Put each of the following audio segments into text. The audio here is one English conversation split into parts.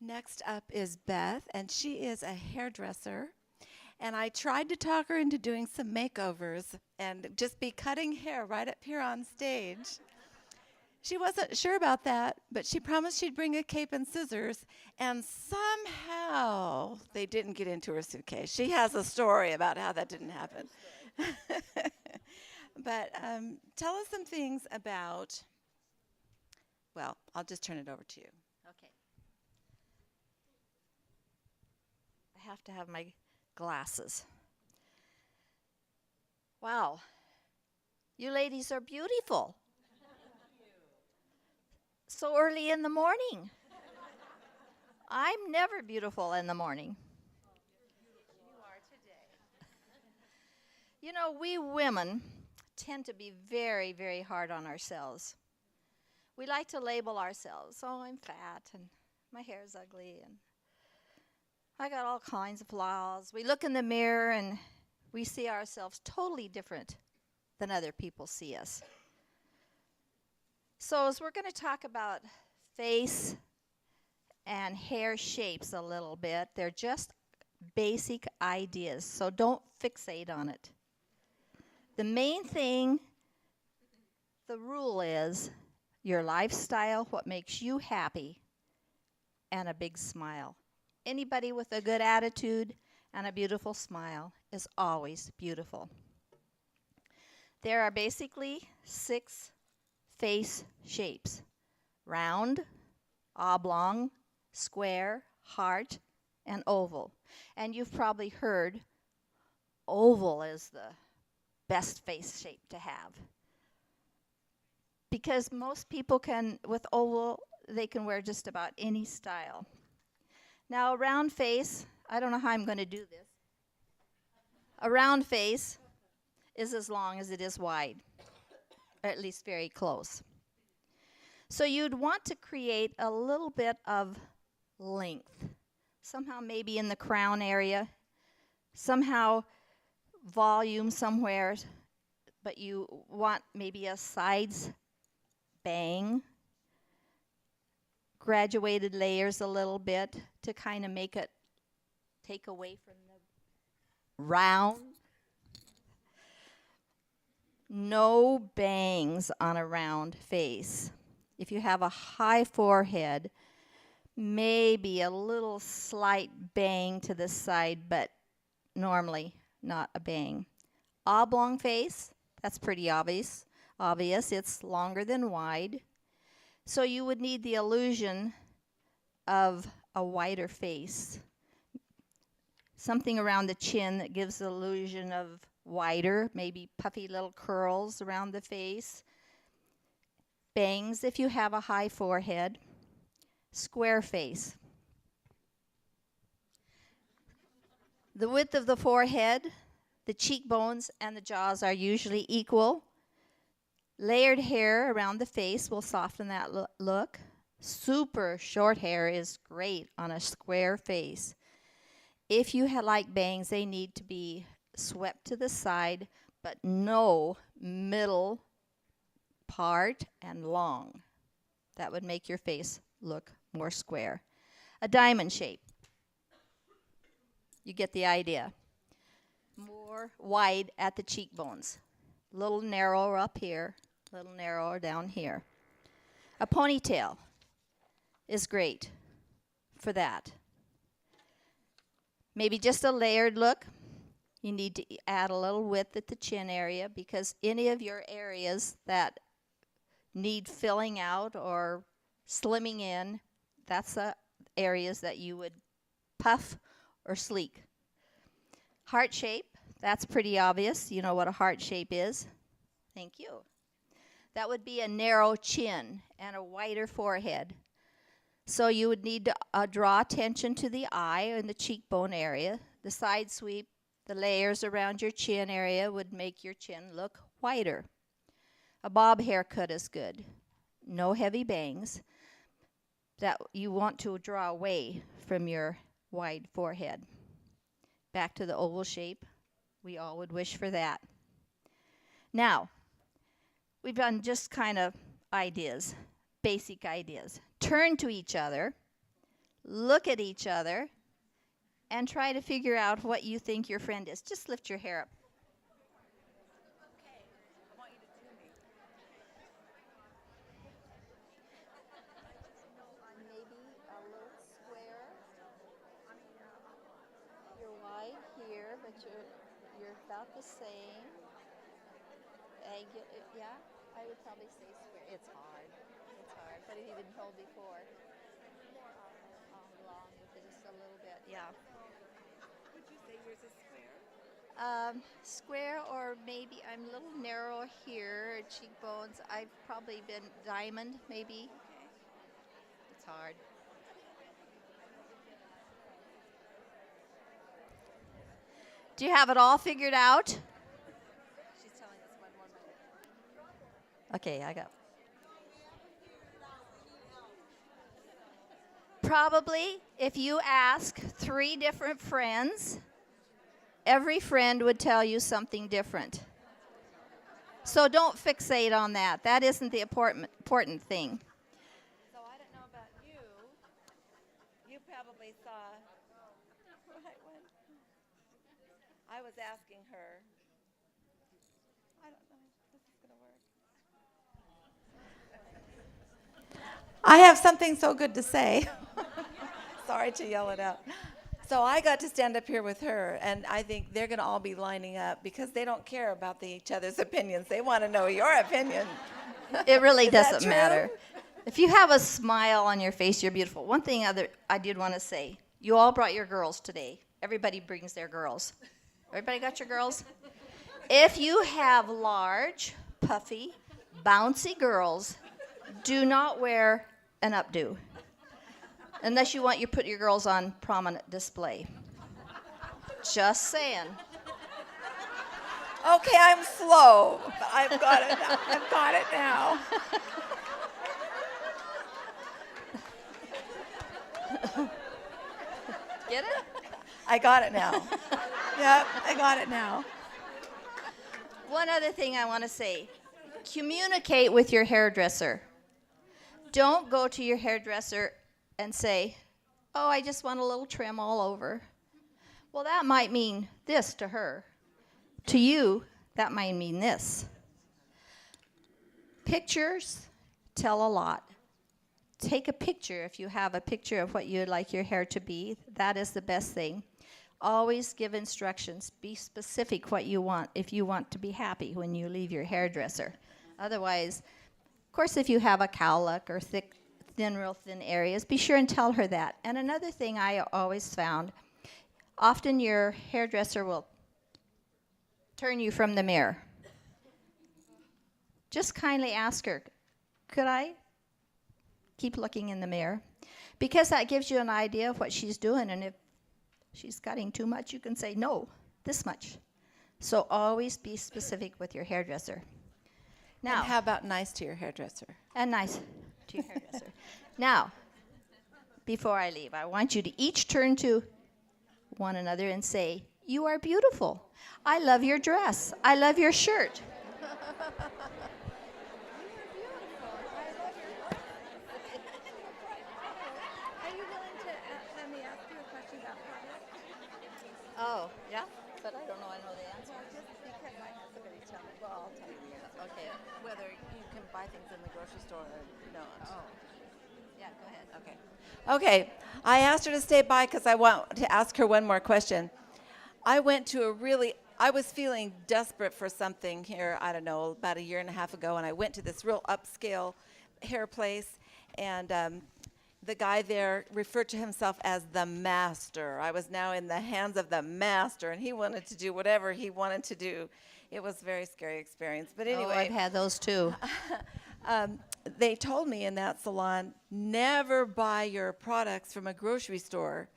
Next up is Beth, and she is a hairdresser. And I tried to talk her into doing some makeovers and just be cutting hair right up here on stage. She wasn't sure about that, but she promised she'd bring a cape and scissors, and somehow they didn't get into her suitcase. She has a story about how that didn't happen. But tell us some things about, well, I'll just turn it over to you. Okay. I have to have my glasses. Wow. You ladies are beautiful. So early in the morning. I'm never beautiful in the morning. You know, we women tend to be very, very hard on ourselves. We like to label ourselves. Oh, I'm fat and my hair's ugly and I got all kinds of flaws. We look in the mirror and we see ourselves totally different than other people see us. So as we're going to talk about face and hair shapes a little bit, they're just basic ideas, so don't fixate on it. The main thing, the rule is your lifestyle, what makes you happy, and a big smile. Anybody with a good attitude and a beautiful smile is always beautiful. There are basically 6 face shapes: round, oblong, square, heart, and oval. And you've probably heard oval is the best face shape to have. Because most people can, with oval, they can wear just about any style. Now, a round face, I don't know how I'm going to do this. A round face is as long as it is wide, or at least very close. So you'd want to create a little bit of length, somehow maybe in the crown area, somehow volume somewhere, but you want maybe a sides bang, graduated layers a little bit to kind of make it take away from the round. No bangs on a round face. If you have a high forehead, maybe a little slight bang to the side, but normally not a bang. Oblong face, that's pretty obvious. It's longer than wide. So you would need the illusion of a wider face. Something around the chin that gives the illusion of wider, maybe puffy little curls around the face. Bangs if you have a high forehead. Square face. The width of the forehead, the cheekbones, and the jaws are usually equal. Layered hair around the face will soften that look. Super short hair is great on a square face. If you like bangs, they need to be swept to the side, but no middle part and long. That would make your face look more square. A diamond shape. You get the idea. More wide at the cheekbones. A little narrower up here, a little narrower down here. A ponytail is great for that. Maybe just a layered look. You need to add a little width at the chin area because any of your areas that need filling out or slimming in, that's the areas that you would puff or sleek. Heart shape, that's pretty obvious. You know what a heart shape is. Thank you. That would be a narrow chin and a wider forehead. So you would need to draw attention to the eye and the cheekbone area. The side sweep, the layers around your chin area would make your chin look wider. A bob haircut is good. No heavy bangs. That you want to draw away from your wide forehead. Back to the oval shape. We all would wish for that. Now, we've done just kind of ideas, basic ideas. Turn to each other. look at each other, and try to figure out what you think your friend is. Just lift your hair up. Maybe a little square. You're wide here, but you're about the same. Yeah, I would probably say square. It's hard. It's hard. What have you been told before? Long with it just a little bit. Yeah. Would you say yours is square? Square, or maybe I'm a little narrow here, cheekbones. I've probably been diamond, maybe. Okay. It's hard. Do you have it all figured out? She's telling us one more minute. Okay, I got. Probably, if you ask 3 different friends, every friend would tell you something different. So don't fixate on that. That isn't the important thing. So I don't know about you. You probably saw the right one. I was asking her. I don't know if this is going to work. I have something so good to say. Sorry to yell it out. So I got to stand up here with her, and I think they're going to all be lining up because they don't care about each other's opinions. They want to know your opinion. It really Is that doesn't true? matter. If you have a smile on your face, you're beautiful. One thing I did want to say, you all brought your girls today. Everybody brings their girls. Everybody got your girls? If you have large, puffy, bouncy girls, do not wear an updo unless you want to put your girls on prominent display. Just saying. Okay, I'm slow, but I've got it now. I've got it now. Get it? I got it now. Yep, I got it now. One other thing I want to say. Communicate with your hairdresser. Don't go to your hairdresser and say, oh, I just want a little trim all over. Well, that might mean this to her. To you, that might mean this. Pictures tell a lot. Take a picture if you have a picture of what you'd like your hair to be. That is the best thing. Always give instructions. Be specific what you want if you want to be happy when you leave your hairdresser. Otherwise, of course, if you have a cowlick or real thin areas, be sure and tell her that. And another thing I always found, often your hairdresser will turn you from the mirror. Just kindly ask her, could I keep looking in the mirror? Because that gives you an idea of what she's doing, and if she's cutting too much, you can say, no, this much. So always be specific with your hairdresser. Now, And how about nice to your hairdresser? and nice to your hairdresser. Now, before I leave, I want you to each turn to one another and say, you are beautiful. I love your dress. I love your shirt. Are you willing to let me ask you a question about product? Oh, yeah? But I don't know. I know the answer. Well, just because I had somebody tell me, well, I'll tell you. Okay, whether you can buy things in the grocery store or not. Oh. Yeah, go ahead. Okay. Okay. I asked her to stay by because I want to ask her one more question. I went to I was feeling desperate for something here, I don't know, about a year and a half ago, and I went to this real upscale hair place, and the guy there referred to himself as the master. I was now in the hands of the master, and he wanted to do whatever he wanted to do. It was a very scary experience. But anyway. Oh, I've had those too. They told me in that salon, never buy your products from a grocery store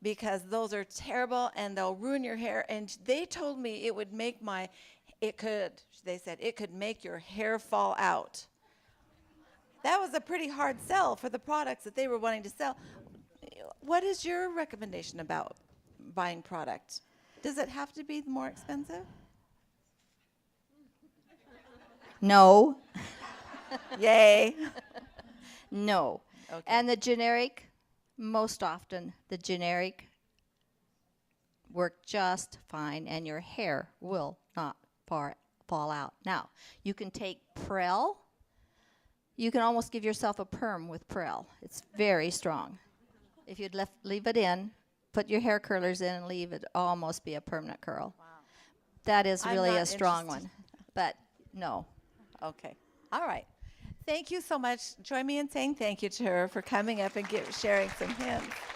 because those are terrible and they'll ruin your hair. And they told me it would make they said it could make your hair fall out. That was a pretty hard sell for the products that they were wanting to sell. What is your recommendation about buying product? Does it have to be more expensive? No. Yay. No. Okay. And the generic Most often, the generic work just fine, and your hair will not fall out. Now, you can take Prel. You can almost give yourself a perm with Prel. It's very strong. If you'd leave it in, put your hair curlers in and leave it, almost be a permanent curl. Wow. That is I'm really not a strong interested. one. But no. Okay. All right. Thank you so much. Join me in saying thank you to her for coming up and sharing some hints.